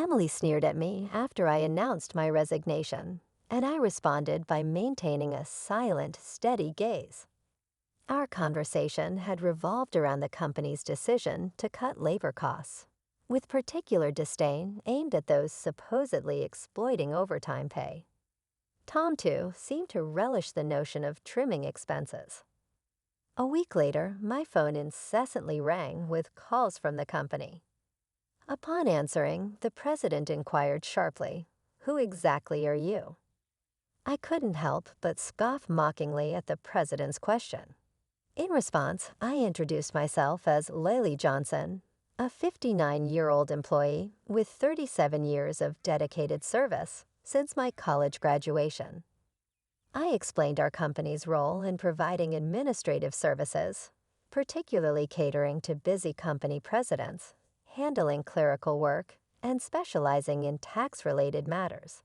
Emily sneered at me after I announced my resignation, and I responded by maintaining a silent, steady gaze. Our conversation had revolved around the company's decision to cut labor costs, with particular disdain aimed at those supposedly exploiting overtime pay. Tom, too, seemed to relish the notion of trimming expenses. A week later, my phone incessantly rang with calls from the company. Upon answering, the president inquired sharply, "Who exactly are you?" I couldn't help but scoff mockingly at the president's question. In response, I introduced myself as Laylee Johnson, a 59-year-old employee with 37 years of dedicated service since my college graduation. I explained our company's role in providing administrative services, particularly catering to busy company presidents, handling clerical work, and specializing in tax-related matters.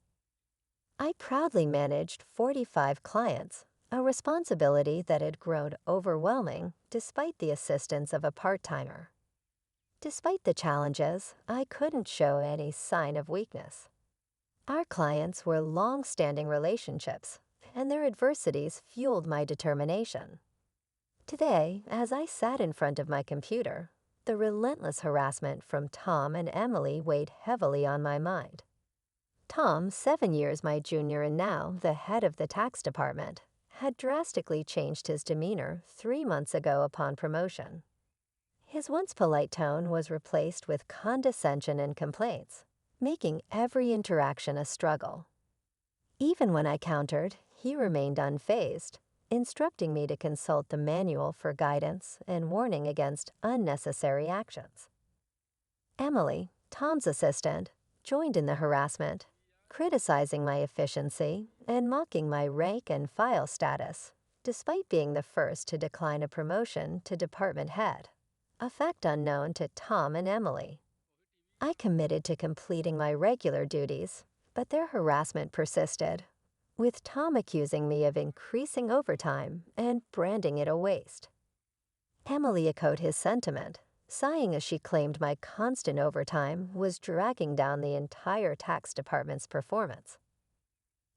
I proudly managed 45 clients, a responsibility that had grown overwhelming despite the assistance of a part-timer. Despite the challenges, I couldn't show any sign of weakness. Our clients were long-standing relationships, and their adversities fueled my determination. Today, as I sat in front of my computer, the relentless harassment from Tom and Emily weighed heavily on my mind. Tom, 7 years my junior and now the head of the tax department, had drastically changed his demeanor 3 months ago upon promotion. His once polite tone was replaced with condescension and complaints, making every interaction a struggle. Even when I countered, he remained unfazed, instructing me to consult the manual for guidance and warning against unnecessary actions. Emily, Tom's assistant, joined in the harassment, criticizing my efficiency and mocking my rank and file status, despite being the first to decline a promotion to department head, a fact unknown to Tom and Emily. I committed to completing my regular duties, but their harassment persisted, with Tom accusing me of increasing overtime and branding it a waste. Emily echoed his sentiment, sighing as she claimed my constant overtime was dragging down the entire tax department's performance.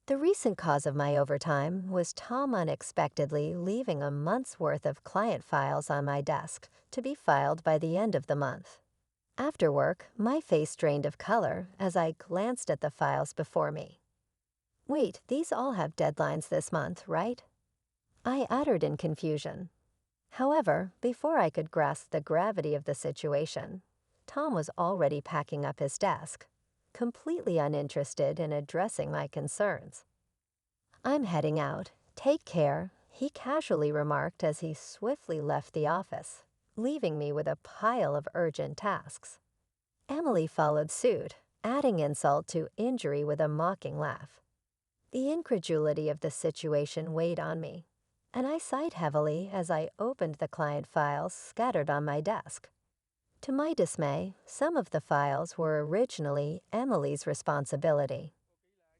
The recent cause of my overtime was Tom unexpectedly leaving a month's worth of client files on my desk to be filed by the end of the month. After work, my face drained of color as I glanced at the files before me. "Wait, these all have deadlines this month, right?" I uttered in confusion. However, before I could grasp the gravity of the situation, Tom was already packing up his desk, completely uninterested in addressing my concerns. "I'm heading out. Take care," he casually remarked as he swiftly left the office, leaving me with a pile of urgent tasks. Emily followed suit, adding insult to injury with a mocking laugh. The incredulity of the situation weighed on me, and I sighed heavily as I opened the client files scattered on my desk. To my dismay, some of the files were originally Emily's responsibility.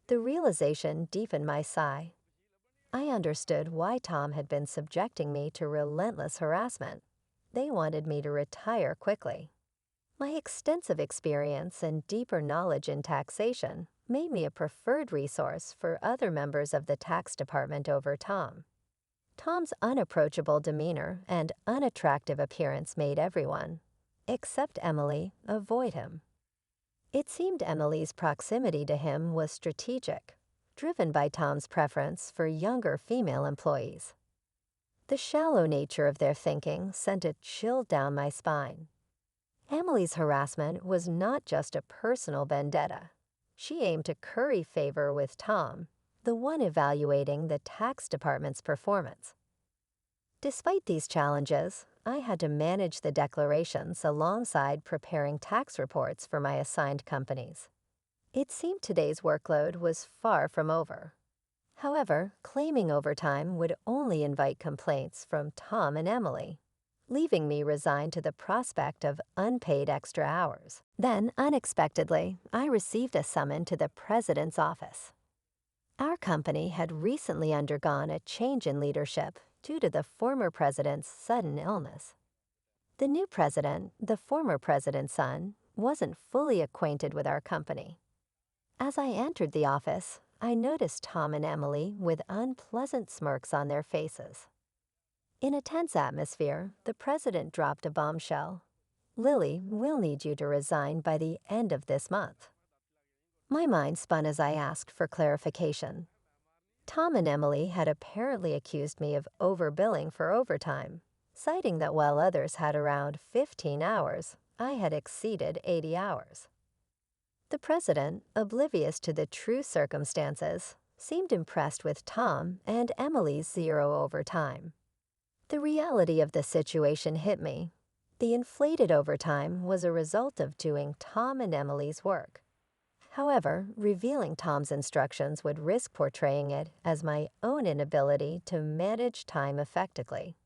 The realization deepened my sigh. I understood why Tom had been subjecting me to relentless harassment. They wanted me to retire quickly. My extensive experience and deeper knowledge in taxation made me a preferred resource for other members of the tax department over Tom. Tom's unapproachable demeanor and unattractive appearance made everyone, except Emily, avoid him. It seemed Emily's proximity to him was strategic, driven by Tom's preference for younger female employees. The shallow nature of their thinking sent a chill down my spine. Emily's harassment was not just a personal vendetta. She aimed to curry favor with Tom, the one evaluating the tax department's performance. Despite these challenges, I had to manage the declarations alongside preparing tax reports for my assigned companies. It seemed today's workload was far from over. However, claiming overtime would only invite complaints from Tom and Emily, leaving me resigned to the prospect of unpaid extra hours. Then, unexpectedly, I received a summons to the president's office. Our company had recently undergone a change in leadership due to the former president's sudden illness. The new president, the former president's son, wasn't fully acquainted with our company. As I entered the office, I noticed Tom and Emily with unpleasant smirks on their faces. In a tense atmosphere, the president dropped a bombshell. "Lily, we'll need you to resign by the end of this month." My mind spun as I asked for clarification. Tom and Emily had apparently accused me of overbilling for overtime, citing that while others had around 15 hours, I had exceeded 80 hours. The president, oblivious to the true circumstances, seemed impressed with Tom and Emily's zero overtime. The reality of the situation hit me. The inflated overtime was a result of doing Tom and Emily's work. However, revealing Tom's instructions would risk portraying it as my own inability to manage time effectively.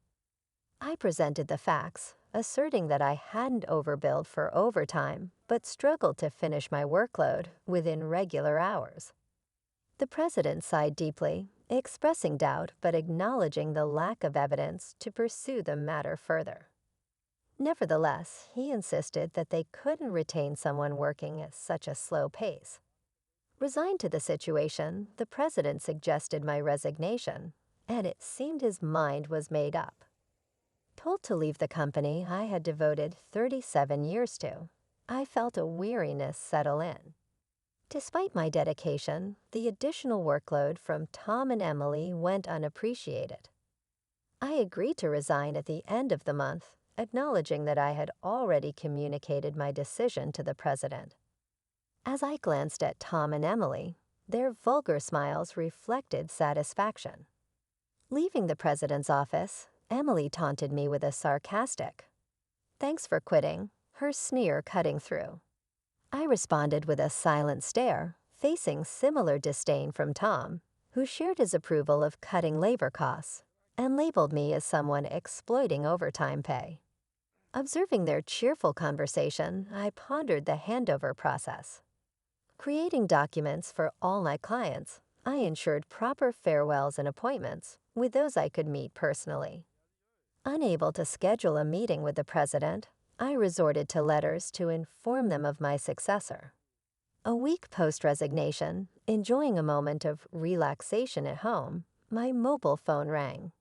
I presented the facts, asserting that I hadn't overbilled for overtime, but struggled to finish my workload within regular hours. The president sighed deeply, expressing doubt but acknowledging the lack of evidence to pursue the matter further. Nevertheless, he insisted that they couldn't retain someone working at such a slow pace. Resigned to the situation, the president suggested my resignation, and it seemed his mind was made up. Told to leave the company I had devoted 37 years to, I felt a weariness settle in. Despite my dedication, the additional workload from Tom and Emily went unappreciated. I agreed to resign at the end of the month, acknowledging that I had already communicated my decision to the president. As I glanced at Tom and Emily, their vulgar smiles reflected satisfaction. Leaving the president's office, Emily taunted me with a sarcastic, "Thanks for quitting," her sneer cutting through. I responded with a silent stare, facing similar disdain from Tom, who shared his approval of cutting labor costs and labeled me as someone exploiting overtime pay. Observing their cheerful conversation, I pondered the handover process. Creating documents for all my clients, I ensured proper farewells and appointments with those I could meet personally. Unable to schedule a meeting with the president, I resorted to letters to inform them of my successor. A week post-resignation, enjoying a moment of relaxation at home, my mobile phone rang.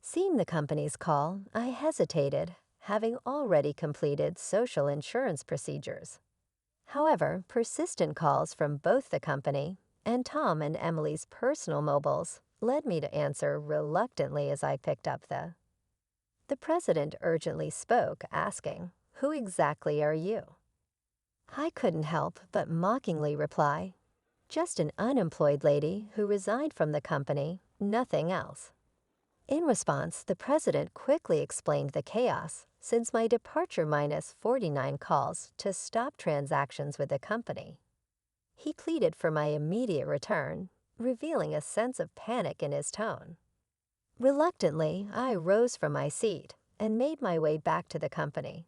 Seeing the company's call, I hesitated, having already completed social insurance procedures. However, persistent calls from both the company and Tom and Emily's personal mobiles led me to answer reluctantly as I picked up The president urgently spoke, asking, "Who exactly are you?" I couldn't help but mockingly reply, "Just an unemployed lady who resigned from the company, nothing else." In response, the president quickly explained the chaos, since my departure minus 49 calls to stop transactions with the company. He pleaded for my immediate return, revealing a sense of panic in his tone. Reluctantly, I rose from my seat and made my way back to the company.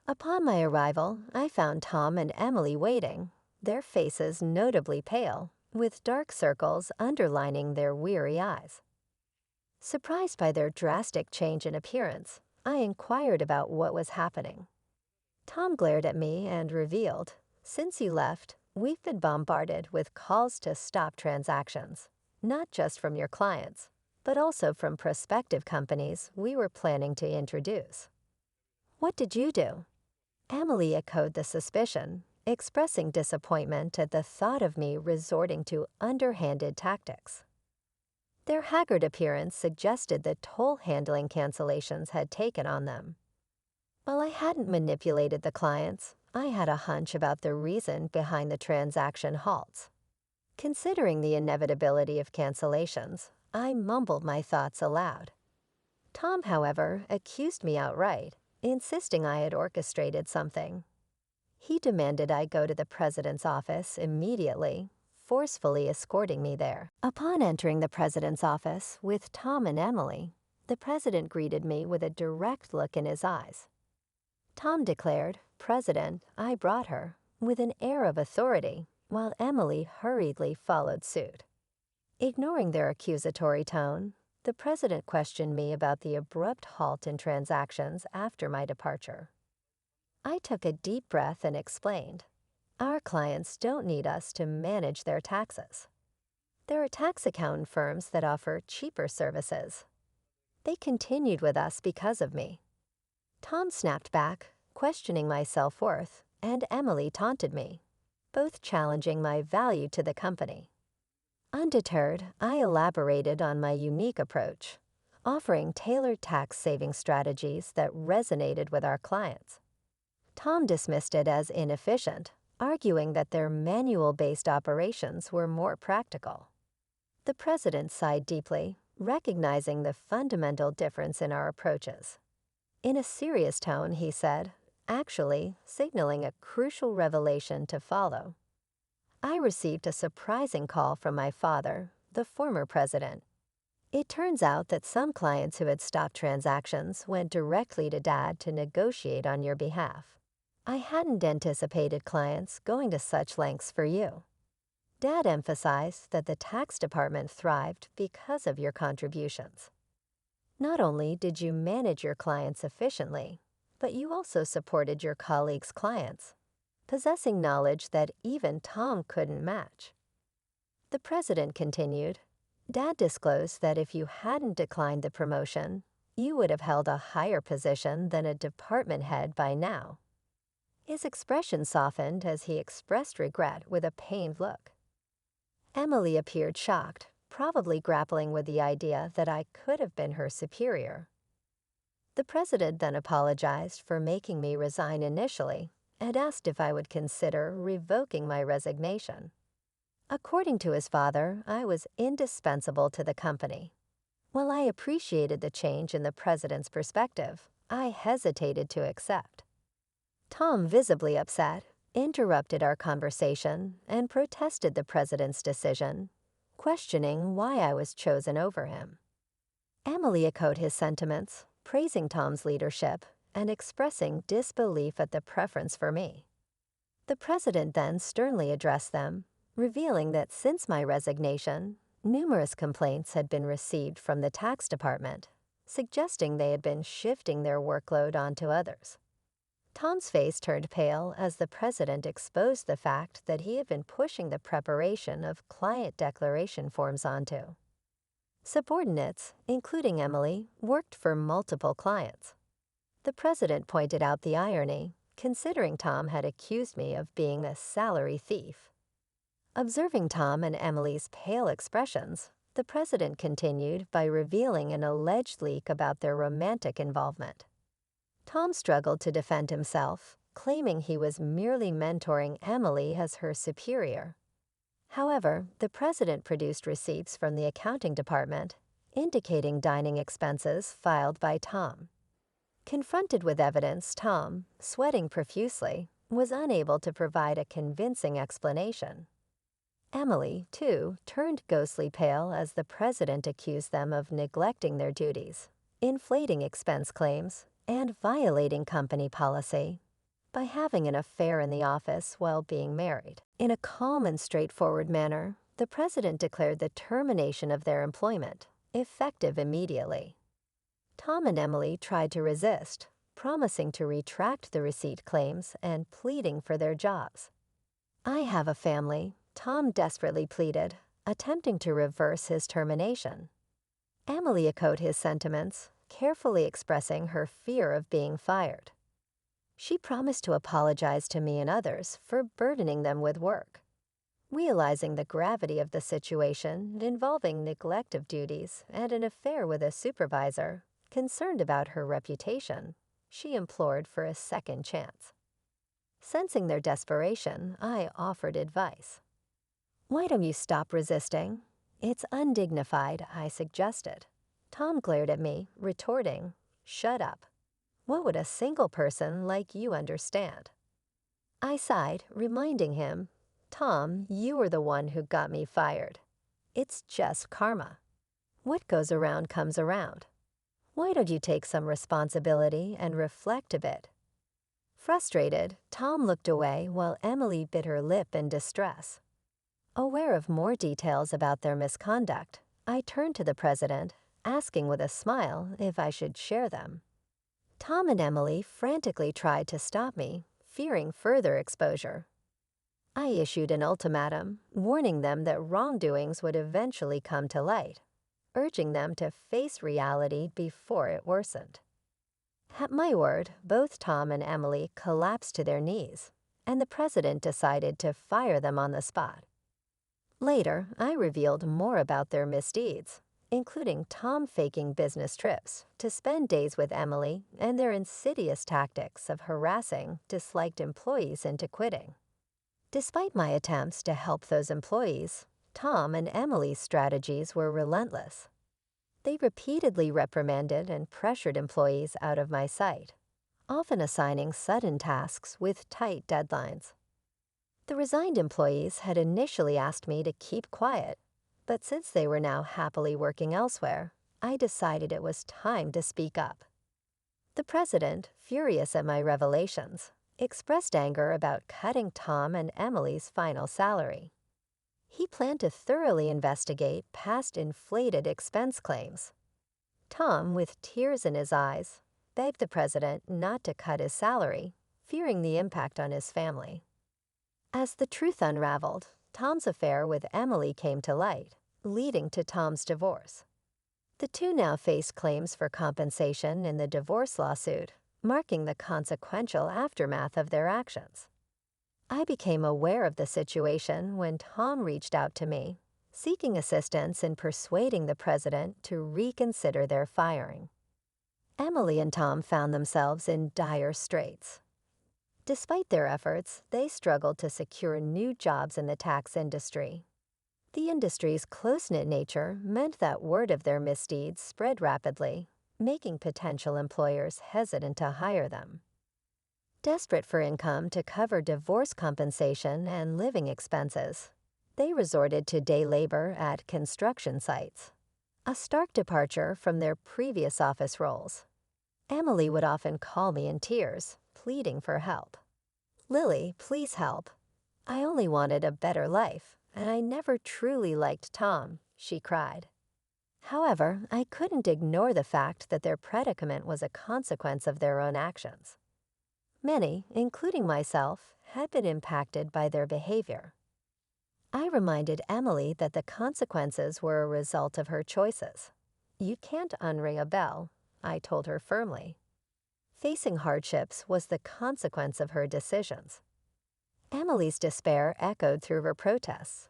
Upon my arrival, I found Tom and Emily waiting, their faces notably pale, with dark circles underlining their weary eyes. Surprised by their drastic change in appearance, I inquired about what was happening. Tom glared at me and revealed, "Since you left, we've been bombarded with calls to stop transactions, not just from your clients, but also from prospective companies we were planning to introduce." "What did you do?" Emily echoed the suspicion, expressing disappointment at the thought of me resorting to underhanded tactics. Their haggard appearance suggested the toll handling cancellations had taken on them. While I hadn't manipulated the clients, I had a hunch about the reason behind the transaction halts. Considering the inevitability of cancellations, I mumbled my thoughts aloud. Tom, however, accused me outright, insisting I had orchestrated something. He demanded I go to the president's office immediately, forcefully escorting me there. Upon entering the president's office with Tom and Emily, the president greeted me with a direct look in his eyes. Tom declared, "President, I brought her," with an air of authority, while Emily hurriedly followed suit. Ignoring their accusatory tone, the president questioned me about the abrupt halt in transactions after my departure. I took a deep breath and explained, "Our clients don't need us to manage their taxes. There are tax accountant firms that offer cheaper services. They continued with us because of me." Tom snapped back, questioning my self-worth, and Emily taunted me, both challenging my value to the company. Undeterred, I elaborated on my unique approach, offering tailored tax-saving strategies that resonated with our clients. Tom dismissed it as inefficient, arguing that their manual-based operations were more practical. The president sighed deeply, recognizing the fundamental difference in our approaches. In a serious tone, he said, actually signaling a crucial revelation to follow. I received a surprising call from my father, the former president. It turns out that some clients who had stopped transactions went directly to Dad to negotiate on your behalf. I hadn't anticipated clients going to such lengths for you. Dad emphasized that the tax department thrived because of your contributions. Not only did you manage your clients efficiently, but you also supported your colleagues' clients, possessing knowledge that even Tom couldn't match. The president continued, Dad disclosed that if you hadn't declined the promotion, you would have held a higher position than a department head by now. His expression softened as he expressed regret with a pained look. Emily appeared shocked, probably grappling with the idea that I could have been her superior. The president then apologized for making me resign initially and asked if I would consider revoking my resignation. According to his father, I was indispensable to the company. While I appreciated the change in the president's perspective, I hesitated to accept. Tom, visibly upset, interrupted our conversation and protested the president's decision, questioning why I was chosen over him. Emily echoed his sentiments, praising Tom's leadership and expressing disbelief at the preference for me. The president then sternly addressed them, revealing that since my resignation, numerous complaints had been received from the tax department, suggesting they had been shifting their workload onto others. Tom's face turned pale as the president exposed the fact that he had been pushing the preparation of client declaration forms onto. Subordinates, including Emily, worked for multiple clients. The president pointed out the irony, considering Tom had accused me of being a salary thief. Observing Tom and Emily's pale expressions, the president continued by revealing an alleged leak about their romantic involvement. Tom struggled to defend himself, claiming he was merely mentoring Emily as her superior. However, the president produced receipts from the accounting department, indicating dining expenses filed by Tom. Confronted with evidence, Tom, sweating profusely, was unable to provide a convincing explanation. Emily, too, turned ghostly pale as the president accused them of neglecting their duties, inflating expense claims, and violating company policy by having an affair in the office while being married. In a calm and straightforward manner, the president declared the termination of their employment, effective immediately. Tom and Emily tried to resist, promising to retract the receipt claims and pleading for their jobs. "I have a family," Tom desperately pleaded, attempting to reverse his termination. Emily echoed his sentiments, carefully expressing her fear of being fired. She promised to apologize to me and others for burdening them with work. Realizing the gravity of the situation involving neglect of duties and an affair with a supervisor, concerned about her reputation, she implored for a second chance. Sensing their desperation, I offered advice. "Why don't you stop resisting? It's undignified," I suggested. Tom glared at me, retorting, "Shut up. What would a single person like you understand?" I sighed, reminding him, "Tom, you were the one who got me fired. It's just karma. What goes around comes around. Why don't you take some responsibility and reflect a bit?" Frustrated, Tom looked away while Emily bit her lip in distress. Aware of more details about their misconduct, I turned to the president, asking with a smile if I should share them. Tom and Emily frantically tried to stop me, fearing further exposure. I issued an ultimatum, warning them that wrongdoings would eventually come to light, urging them to face reality before it worsened. At my word, both Tom and Emily collapsed to their knees, and the president decided to fire them on the spot. Later, I revealed more about their misdeeds, including Tom faking business trips to spend days with Emily and their insidious tactics of harassing disliked employees into quitting. Despite my attempts to help those employees, Tom and Emily's strategies were relentless. They repeatedly reprimanded and pressured employees out of my sight, often assigning sudden tasks with tight deadlines. The resigned employees had initially asked me to keep quiet, but since they were now happily working elsewhere, I decided it was time to speak up. The president, furious at my revelations, expressed anger about cutting Tom and Emily's final salary. He planned to thoroughly investigate past inflated expense claims. Tom, with tears in his eyes, begged the president not to cut his salary, fearing the impact on his family. As the truth unraveled, Tom's affair with Emily came to light, leading to Tom's divorce. The two now faced claims for compensation in the divorce lawsuit, marking the consequential aftermath of their actions. I became aware of the situation when Tom reached out to me, seeking assistance in persuading the president to reconsider their firing. Emily and Tom found themselves in dire straits. Despite their efforts, they struggled to secure new jobs in the tax industry. The industry's close-knit nature meant that word of their misdeeds spread rapidly, making potential employers hesitant to hire them. Desperate for income to cover divorce compensation and living expenses, they resorted to day labor at construction sites, a stark departure from their previous office roles. Emily would often call me in tears, pleading for help. "Lily, please help. I only wanted a better life, and I never truly liked Tom," she cried. However, I couldn't ignore the fact that their predicament was a consequence of their own actions. Many, including myself, had been impacted by their behavior. I reminded Emily that the consequences were a result of her choices. "You can't unring a bell," I told her firmly. Facing hardships was the consequence of her decisions. Emily's despair echoed through her protests.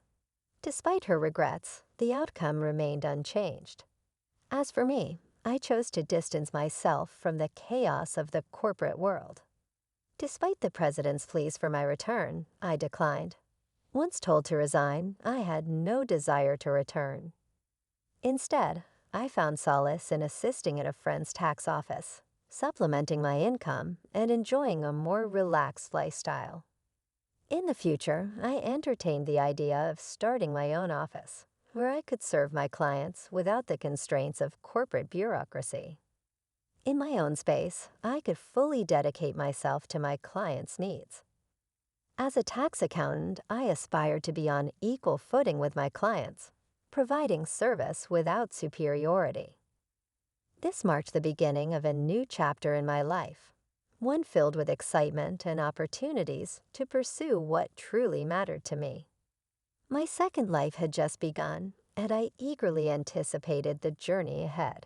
Despite her regrets, the outcome remained unchanged. As for me, I chose to distance myself from the chaos of the corporate world. Despite the president's pleas for my return, I declined. Once told to resign, I had no desire to return. Instead, I found solace in assisting at a friend's tax office, supplementing my income and enjoying a more relaxed lifestyle. In the future, I entertained the idea of starting my own office, where I could serve my clients without the constraints of corporate bureaucracy. In my own space, I could fully dedicate myself to my clients' needs. As a tax accountant, I aspired to be on equal footing with my clients, providing service without superiority. This marked the beginning of a new chapter in my life, one filled with excitement and opportunities to pursue what truly mattered to me. My second life had just begun, and I eagerly anticipated the journey ahead.